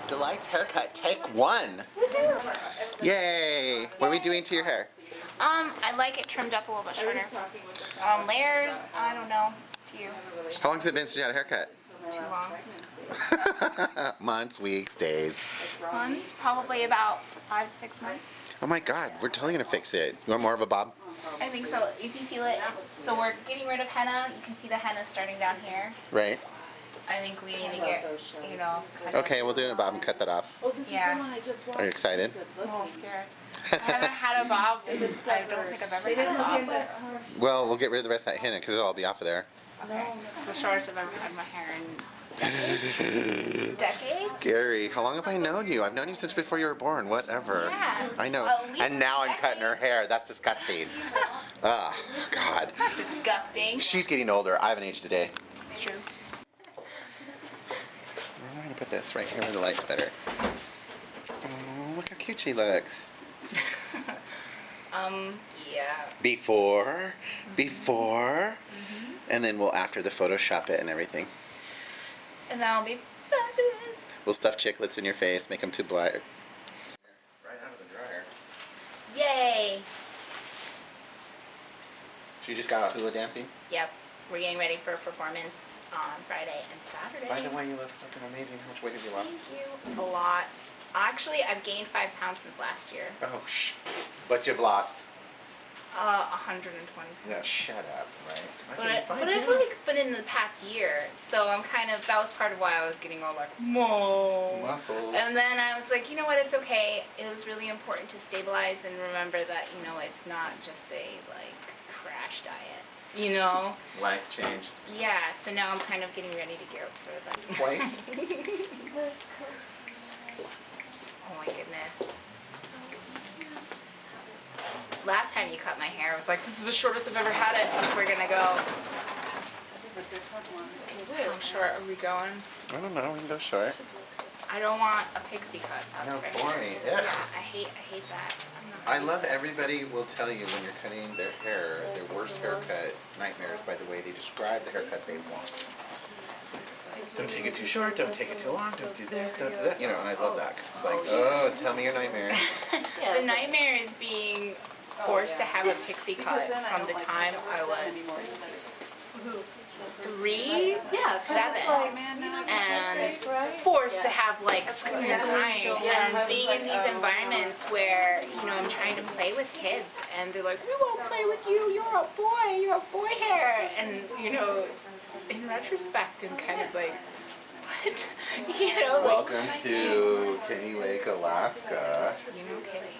Delight's haircut, take one. Yay! What are we doing to your hair? I like it trimmed up a little bit shorter. Layers, I don't know. It's to you. How long has it been since you had a haircut? Too long. Months, weeks, days. Months, probably about 5 to 6 months. Oh my god, we're totally gonna fix it. You want more of a bob? I think so. If you feel it, so we're getting rid of henna. You can see the henna starting down here. Right. I think we need to get, you know. Okay, we'll do it in a bob and cut that off. Yeah. Are you excited? I'm a little scared. I haven't had a bob. I don't think I've ever had a bob. But Well, we'll get rid of the rest of that henna because it'll all be off of there. okay. It's the shortest I've ever had my hair in decades. Scary. How long have I known you? I've known you since before you were born. Whatever. Yeah. I know. At least And now I'm a cutting her hair. That's disgusting. Oh, God. Disgusting. She's getting older. I haven't aged a day. It's true. I'm going to put this right here where the light's better. Oh, look how cute she looks. Yeah. Before, and then we'll after the Photoshop it and everything. And that'll be fabulous. We'll stuff chiclets in your face, make them too black. Right out of the dryer. Yay. So you just got out hula dancing? Yep. We're getting ready for a performance on Friday and Saturday. By the way, you look fucking amazing. How much weight have you lost? Thank you. A lot. Actually, I've gained 5 pounds since last year. Oh, but you've lost. 120. Yeah, shut up, right? But I've like been in the past year, so I'm kind of, that was part of why I was getting all like, whoa. Muscles. And then I was like, you know what, it's okay. It was really important to stabilize and remember that, you know, it's not just a like crash diet, you know? Life change. Yeah, so now I'm kind of getting ready to gear up for that. Twice? Oh my goodness. Last time you cut my hair, I was like, this is the shortest I've ever had it. If we're gonna go. This is a different one. How short are we going? I don't know. We can go short. I don't want a pixie cut. That's No, for boring. sure. Ugh. I hate that. I'm not I love everybody will tell you when you're cutting their hair, their worst haircut nightmares by the way they describe the haircut they want. Don't take it too short, don't take it too long, don't do this, don't do that. You know, and I love that. 'Cause it's like, oh, tell me your nightmare. The nightmare is being forced to have a pixie cut from the time I was 3 to 7, and forced to have like screen time, and being in these environments where, you know, I'm trying to play with kids and they're like, we won't play with you, you're a boy, you have boy hair, and you know, in retrospect I'm kind of like, what? You know, like, Welcome to Kenny Lake, Alaska. you know, kidding.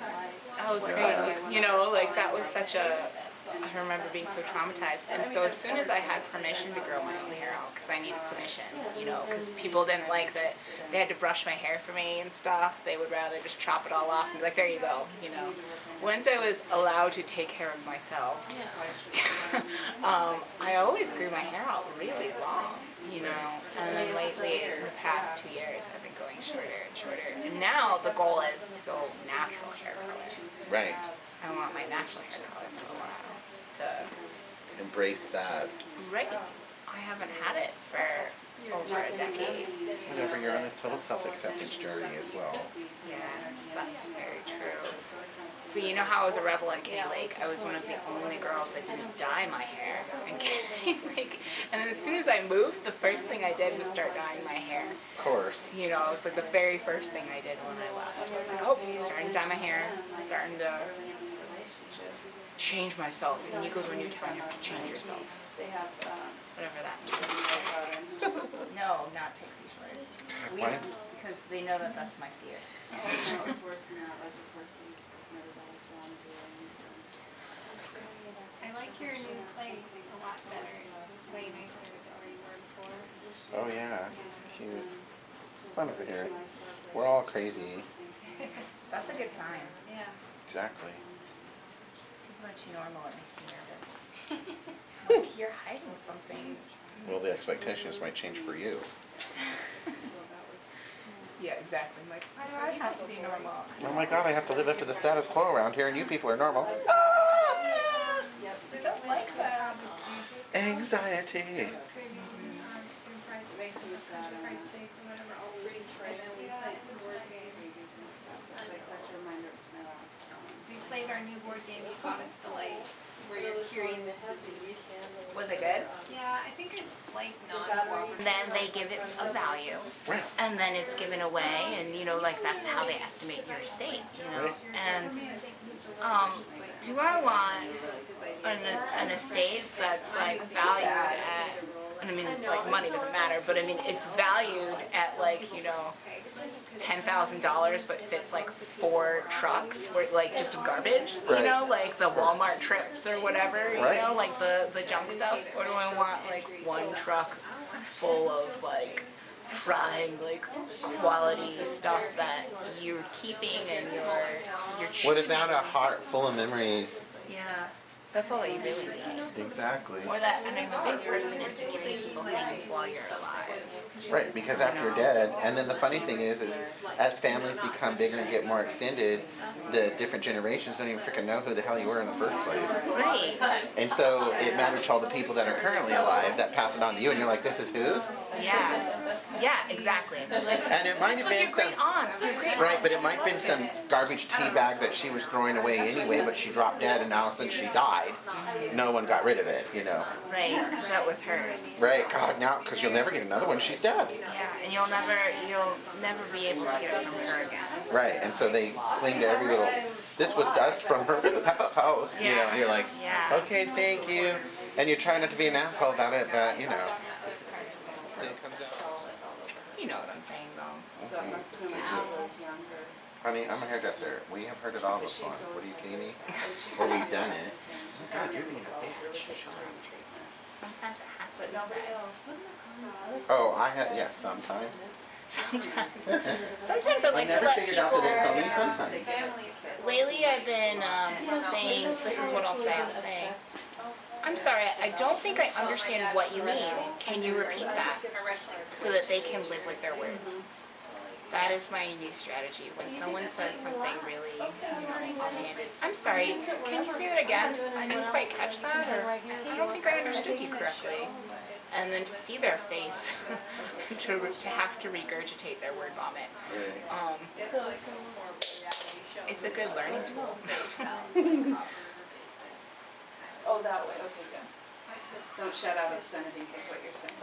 That was Yeah. great. You know, like that was such a, I remember being so traumatized. And so as soon as I had permission to grow my own hair out, because I needed permission, you know, because people didn't like that they had to brush my hair for me and stuff. They would rather just chop it all off and be like, there you go, you know. Once I was allowed to take care of myself, I always grew my hair out really long, you know. And then lately, in the past 2 years, I've been going shorter and shorter. And now the goal is to go natural hair color. Right. I want my natural hair color for a while, just to, Embrace that. right. I haven't had it for over a decade. Whatever, you're on this total self-acceptance journey as well. Yeah, that's very true. But you know how I was a rebel in Kenny Lake? I was one of the only girls that didn't dye my hair in Kenny Lake. And then as soon as I moved, the first thing I did was start dyeing my hair. Of course. You know, it was like the very first thing I did when I left. I was like, oh, starting to dye my hair, starting to change myself. When you go to a new town, you have to change yourself. Whatever that means. No, not pixie short. Why? Because they know that that's my fear. I like your new place a lot better. It's way nicer than where you were before. Oh yeah, it's cute. Fun over here. We're all crazy. That's a good sign. Yeah. Exactly. People are too normal, it makes me nervous. Like, you're hiding something. Well, the expectations might change for you. Yeah, exactly. I'm like, why do I have to be normal? Oh my god, I have to live up to the status quo around here and you people are normal. I don't like that. Anxiety. Price steak or whatever, all freeze frame. And then we put some our new board game you got us to like, where you're curing this disease. Was it good? Yeah, I think it's like non-cooperative. Then they give it a value, Right. and then it's given away, and you know, like that's how they estimate your estate, you know. And do I want an estate that's like valued at? And I mean, like money doesn't matter, but I mean, it's valued at like, you know, $10,000, but fits like 4 trucks, where like just garbage, Right. you know, like the Walmart trips or whatever, you Right. know, like the junk stuff. Or do I want like one truck full of like prime, like quality stuff that you're keeping and you're choosing? What about a heart full of memories? Yeah, that's all that you really need. Exactly. Or that, and I'm a big person into giving people things while you're alive. Right, because after you're dead, and then the funny thing is as families become bigger and get more extended, the different generations don't even freaking know who the hell you were in the first place. Right. And so it mattered to all the people that are currently alive that pass it on to you, and you're like, this is whose? Yeah. Yeah, exactly. Like, And it might have been your some, great aunts, your great right, but it might have been some garbage tea bag that she was throwing away anyway, but she dropped dead, and now since she died, no one got rid of it, you know. Right, because that was hers. Right, God, now, because you'll never get another one, she's dead. Yeah, and you'll never be able to get it from her again. Right, and so they cling to every little, this was dust from her house, you know, and you're like, Yeah. okay, thank you. And you're trying not to be an asshole about it, but, you know, it still comes out. You know what I'm saying, though. So it must have been when she was younger. Honey, I'm a hairdresser. We have heard it all before. What are you kidding me? Or we've done it. God, you're being a bitch. Sometimes it has to be said. Oh, I have, yes, sometimes. Sometimes. Sometimes I I like to never let figured people. out that it's only sometimes. Lately, I've been saying, this is what I'll say. I'll say, I'm sorry, I don't think I understand what you mean. Can you repeat that? So that they can live with their words. That is my new strategy. When someone says something really, you know, offhanded, I'm sorry, can you say that again? I didn't quite catch that, or I don't think I understood you correctly. And then to see their face, to have to regurgitate their word vomit. It's a good learning tool. Oh, that way, okay, good. Don't shut out obscenities, is what you're saying.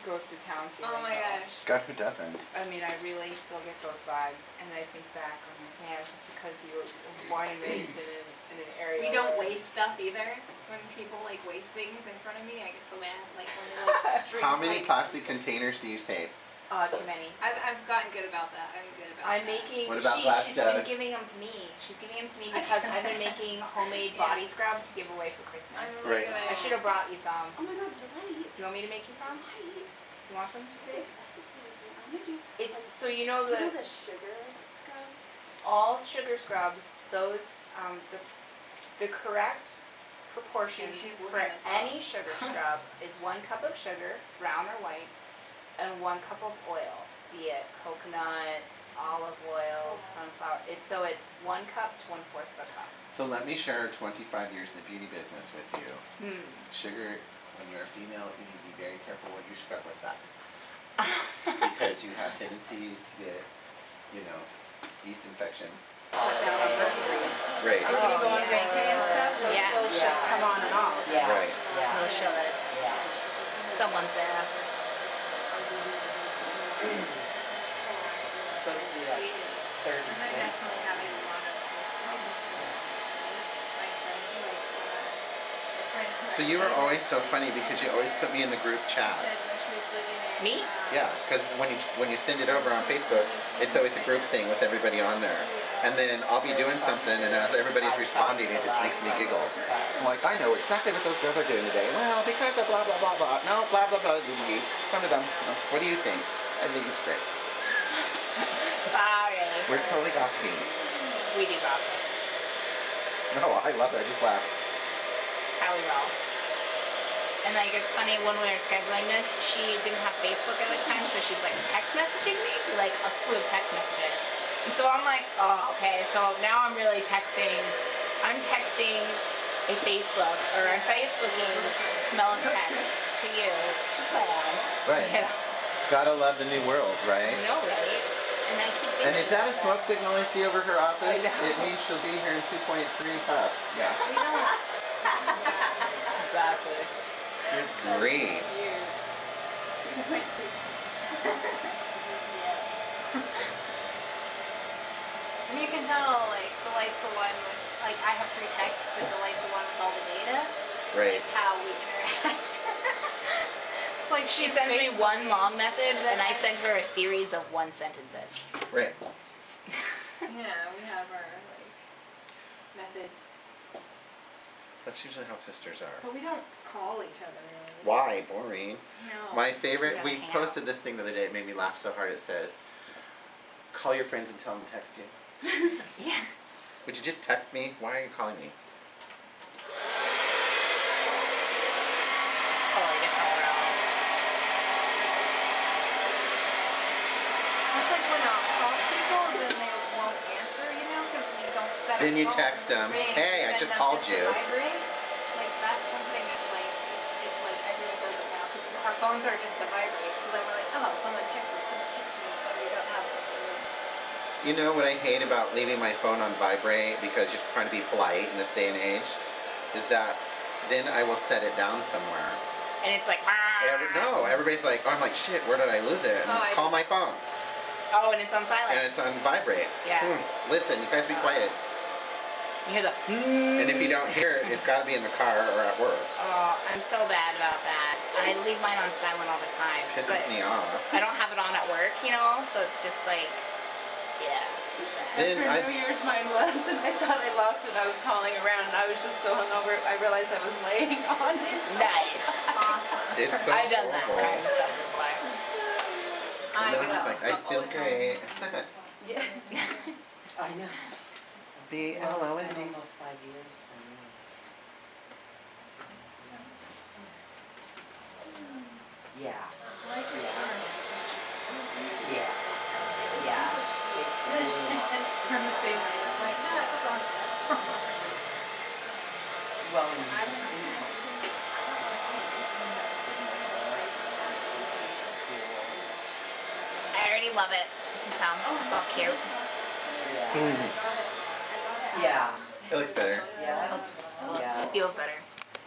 Goes to town feeling. Oh my gosh. God, who doesn't? I mean, I really still get those vibes, and I think back on man, it's just because you were born and raised in an area. We don't where- waste stuff either. When people like waste things in front of me, I get so mad. Like when they like drink. How many like, plastic containers do you save? Too many. I've gotten good about that. I'm good about I'm that. making. What about glass She's been jugs? giving them to me. She's giving them to me because I've been making homemade body scrub to give away for Christmas. I'm Right. really good I at should have brought you some. Oh my god, delight. Do you want me to make you some? Do you want some? I'm gonna do, It's so you know you know the the sugar scrub? all sugar scrubs. Those the correct proportions She's for looking as well. any sugar scrub is 1 cup of sugar, brown or white, and 1 cup of oil, be it coconut, olive oil, sunflower. It's 1 cup to 1/4 of a cup. So let me share 25 years in the beauty business with you. Sugar, when you're a female, you need to be very careful what you scrub with that. Because you have tendencies to get, you know, yeast infections. Right. When you go on vacay and stuff, Yeah. those shows come on and off. Right. It'll show that it's someone's there. Supposed to be like 36. So you were always so funny because you always put me in the group chats. Me? Yeah, because when you send it over on Facebook, it's always a group thing with everybody on there. And then I'll be doing something, and as everybody's responding, it just makes me giggle. I'm like, I know exactly what those girls are doing today. Well, because of blah, blah, blah, blah. No, blah, blah, blah, dum dum. What do you think? I think it's great. Sorry. We're totally gossiping. We do gossip. No, I love it. I just laugh. How we roll. And like it's funny, when we were scheduling this, she didn't have Facebook at the time, so she's like text messaging me, like a slew of text messages. And so I'm like, oh, okay, so now I'm really texting a Facebook, or I'm Facebooking Mella's text to you to plan. Right. You know, Gotta love the new world, right? right? And I keep And thinking, is that a smoke signal I see over her office? I know. It means she'll be here in 2.3 puffs. Yeah. we don't. Exactly. Good grief. And you can tell, like, Delight's the one with, like, I have free text, but Delight's the one with all the data. Right. Like, how we interact. It's like She she's sends me Facebook. one long message, and I send her a series of one sentences. Right. Yeah, we have our, like, methods. That's usually how sisters are. But we don't call each other, really. Why? Boring. No. My favorite, gotta we hang posted this thing the other day, it made me laugh so hard. It says, call your friends and tell them to text you. Yeah. Would you just text me? Why are you calling me? Totally different world. It's like when I'll call people, then they won't answer, you know, because we don't set Then you our text phone them, to ring, "Hey, I send just them called to you." vibrate. Like, that's something that, like, it's like everyone does it now, because our phones are just to vibrate. So then we're like, oh, someone texts me, but we don't have it. You know what I hate about leaving my phone on vibrate because you're trying to be polite in this day and age? Is that then I will set it down somewhere. And it's like, No, everybody's like, oh, I'm like, shit, where did I lose it? And Oh, I- call my phone. oh, and it's on And silent. it's on vibrate. Yeah. Listen, you guys be quiet. You hear the. And if you don't hear it, it's got to be in the car or at work. Oh, I'm so bad about that. I leave mine on silent all the time. Pisses but me off. I don't have it on at work, you know, so it's just like, yeah. Then After New Year's mine was, and I thought I lost it. I was calling around, and I was just so hungover. I realized I was laying on it. Nice. Awesome. It's so I've done that horrible. kind of stuff before. And I then do I'm just that like, I stuff all feel the time. great. Yeah. I know. B-L-O-N-D. It's been almost 5 years for me. Yeah. Yeah. Yeah. Yeah. It's really not. I'm the same way. I'm like, no, that's awesome. Well, and you see I already love it. You can tell. It's all cute. Yeah. It looks better. Yeah. It feels better.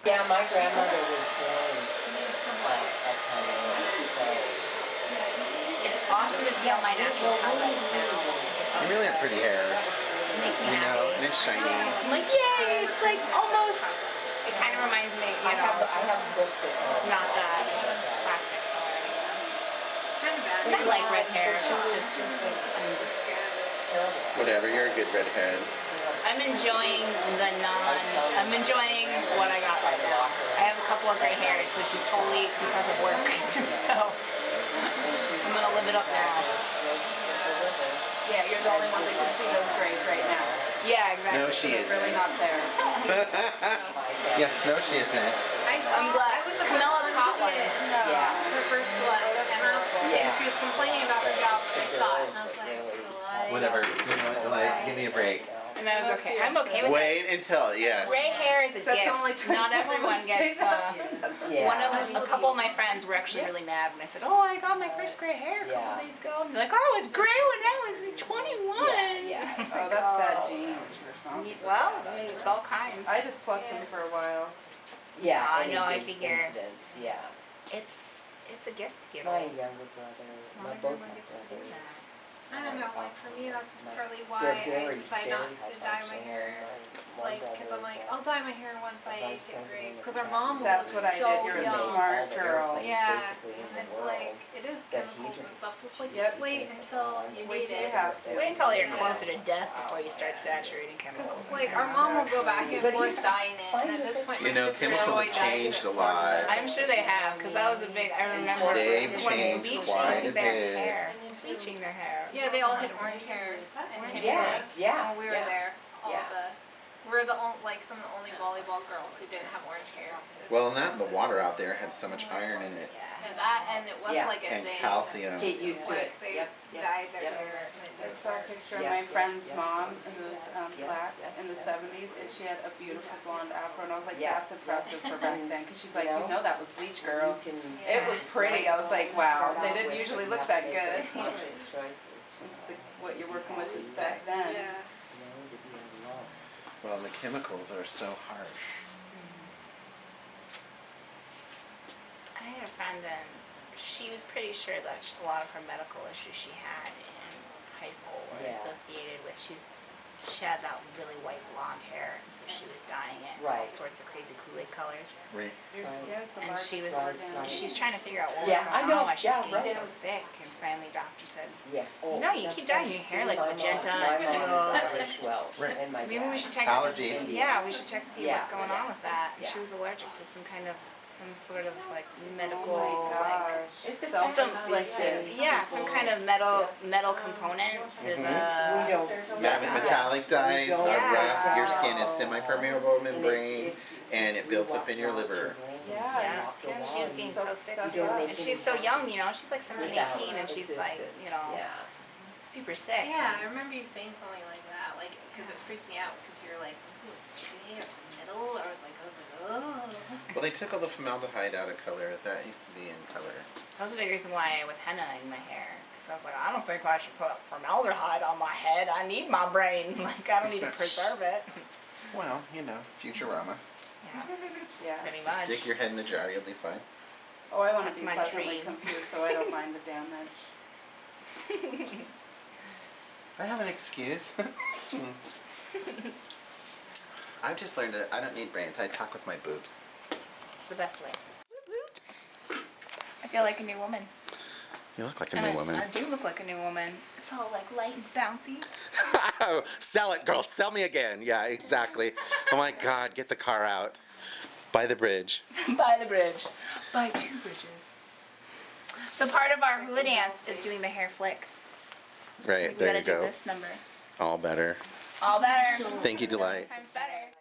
Yeah, my grandmother was born at Honey, so It's awesome to see all my natural highlights now. You really have pretty hair. It makes me You know, happy. and it's shiny. I'm like, yay! It's like almost. It kind of reminds me, you know, I have books at home. it's not that plastic color anymore. Kind of bad. I like red hair. It's just, I'm just. Whatever, you're a good redhead. I'm enjoying I'm enjoying what I got right now. I have a couple of gray hairs, which is totally because of work. So I'm gonna live it up now. Yeah, you're the only one that can see those grays right now. Yeah, exactly. No, she They're isn't. really not there. Yeah, no, she isn't. I'm glad. I was a Camilla caught one. Yeah. her first slut, and she was complaining about her job, and I saw it, and I was like, Delight. Whatever. You know what? Like, give me a break. And I was okay. I'm okay with it. Wait until, yes. Gray hair is a That sounds like gift. Not everyone gets. Yeah. A couple of my friends were actually really mad when I said, "Oh, I got my first gray hair a couple Yeah. days ago." And they're like, "Oh, it was gray when I was 21." Yeah. Oh, that's bad genes or something. Well, it's all kinds. I just plucked them for a while. Yeah. I any know, I big figure. incidents, yeah. It's a gift to give. My away. younger brother, Not both everyone my gets to do brothers. that. I don't know, like for me, that's partly They're why I very, decide very not to dye my high hair. functioning. It's My like, because I'm brother like, is, I'll dye my hair once I vice get president grays. of Because our the mom That's was what I so did. You're a young. smart all the girl. airplanes Yeah, basically in and the it's world like, it is that he chemicals and drinks. stuff, so it's like, Yep. just wait until you Wait need till you it. have to. Wait until you're closer to death before you start saturating chemicals. Because like, our mom will go back and But forth you dyeing it, and at this point, You my know, sister chemicals always have dyes changed it a for me. lot. I'm sure they have, because that was a big. I remember They've when changed bleaching quite a their bit. hair, bleaching their hair. Yeah, they all had orange hair and Yeah, yeah. when we were yeah. there, all Yeah. the We're the only, like some of the only volleyball girls who didn't have orange hair. Well, and that and the water out there had so much iron in it. And that, and it was Yeah. like a And thing. calcium. Get used to it. Like they Yep, dyed their yep. hair. I saw a picture of Yeah. my friend's Yeah. mom, who's Yeah. black, Yeah. in the 70s, and she had a beautiful blonde afro, and I was like, Yeah. that's impressive for back then, because she's like, You you know? know that was bleach, girl. You can. It was pretty. I was like, wow, Start they out didn't with usually you look have that to make good. those conscious choices. What you're working with is back then. Yeah. Well, the chemicals are so harsh. I had a friend and she was pretty sure that a lot of her medical issues she had in high school were Yeah. associated with she had that really white blonde hair, and so she was dyeing it all Right. sorts of crazy Kool-Aid colors. Right. Your skin's the And largest she was organ. she's trying to figure out what Yeah, was I going know. on, why she was Yeah, getting right. so sick, and finally doctor said, Yeah. Oh, No, you that's keep dyeing funny. your See, hair like my magenta mom, my until- mom is Irish Welsh, Right. and my dad. maybe we should check Allergies. Yeah, we should check to see Yeah. what's going on with that. And Yeah. she was allergic to some sort of like Oh medical my like gosh. It's a some self-inflicted. some kind of metal component to We the don't. Metallic dyes We are don't- rough. Your skin is semi-permeable And membrane, and it builds up in your liver. Yeah, Yeah. your skin She was is getting so sick stuck too. up. and she's so young, she's like 17, 18, and she's like, Yeah. super sick. Yeah, I remember you saying something like that, like, because it freaked me out, because you're like, something with gray or some metal, or I was like, oh. Well, they took all the formaldehyde out of color. That used to be in color. That was a big reason why I was hennaing my hair. Because I was like, I don't think I should put formaldehyde on my head. I need my brain. Like, I don't need to preserve it. Well, Futurama. Yeah, Yeah. pretty Just much. stick your head in the jar, you'll be fine. Oh, I want That's to be my pleasantly dream. confused, so I don't mind the damage. I have an excuse. I've just learned that I don't need brains. I talk with my boobs. It's the best way. I feel like a new woman. You look like a And new woman. I do look like a new woman. It's all like light and bouncy. Sell it, girl. Sell me again. Yeah, exactly. Oh my God, get the car out. By the bridge. By the bridge. By 2 bridges. So part of our hula dance is doing the hair flick. Right, We there gotta you do go. this number. All better. All better. Thank you, Delight. Times better.